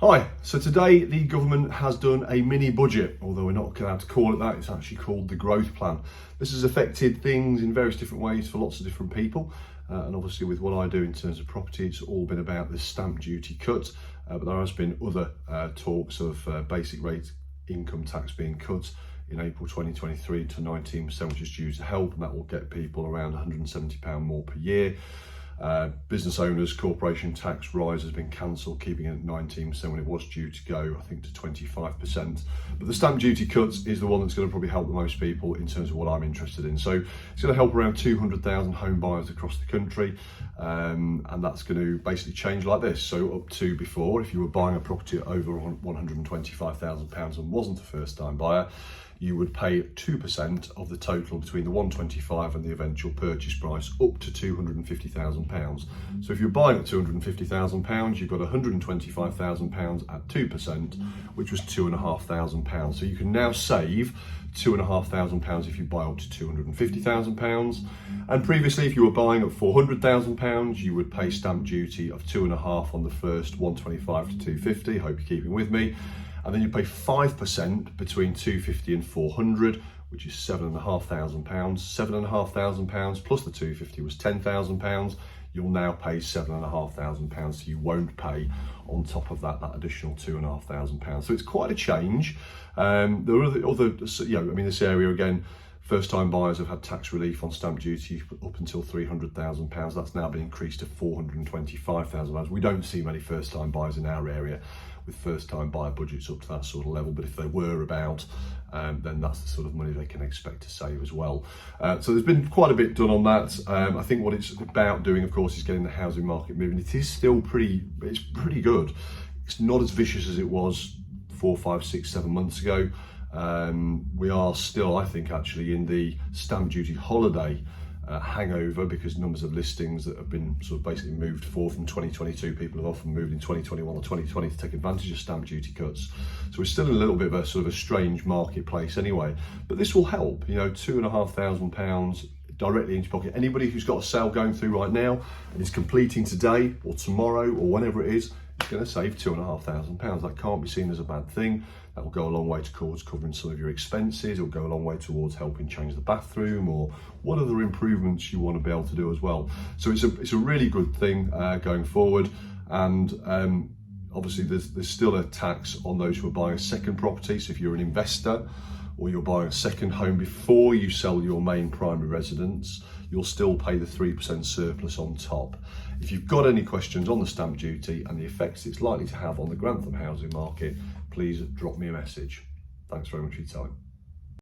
Hi, so today the government has done a mini budget, although we're not allowed to call it that. It's actually called the growth plan. This has affected things in various different ways for lots of different people, and obviously with what I do in terms of property, it's all been about the stamp duty cut, but there has been other talks of basic rate income tax being cut in April 2023 to 19%, which is due to help, and that will get people around £170 more per year. Business owners, corporation tax rise has been cancelled, keeping it at 19% when it was due to go, I think, to 25%. But the stamp duty cuts is the one that's going to probably help the most people in terms of what I'm interested in. So it's going to help around 200,000 home buyers across the country, and that's going to basically change like this. So up to before, if you were buying a property at over £125,000 and wasn't a first-time buyer, you would pay 2% of the total between the 125 and the eventual purchase price up to £250,000. So if you're buying at £250,000, you've got £125,000 at 2%, which was £2,500. So you can now save £2,500 if you buy up to £250,000. And previously, if you were buying at £400,000, you would pay stamp duty of 2.5% on the first 125 to 250. Hope you're keeping with me. And then you pay 5% between 250 and 400, which is £7,500. £7,500 plus the 250 was £10,000. You'll now pay £7,500, so you won't pay on top of that additional £2,500. So it's quite a change. There are other, this area again, first-time buyers have had tax relief on stamp duty up until £300,000. That's now been increased to £425,000. We don't see many first-time buyers in our area with first-time buyer budgets up to that sort of level, but if they were about, then that's the sort of money they can expect to save as well. So there's been quite a bit done on that. I think what it's about doing, of course, is getting the housing market moving. It is still pretty good. It's not as vicious as it was 4, 5, 6, 7 months ago. We are still, I think, actually in the stamp duty holiday hangover, because numbers of listings that have been sort of basically moved forward from 2022, people have often moved in 2021 or 2020 to take advantage of stamp duty cuts. So we're still in a little bit of a sort of a strange marketplace anyway, but this will help, £2,500 directly into your pocket. Anybody who's got a sale going through right now and is completing today or tomorrow or whenever it is going to save £2,500. That can't be seen as a bad thing. That will go a long way towards covering some of your expenses. It will go a long way towards helping change the bathroom or what other improvements you want to be able to do as well. So it's a really good thing going forward. And obviously there's still a tax on those who are buying a second property. So if you're an investor or you're buying a second home before you sell your main primary residence, you'll still pay the 3% surplus on top. If you've got any questions on the stamp duty and the effects it's likely to have on the Grantham housing market, please drop me a message. Thanks very much for your time.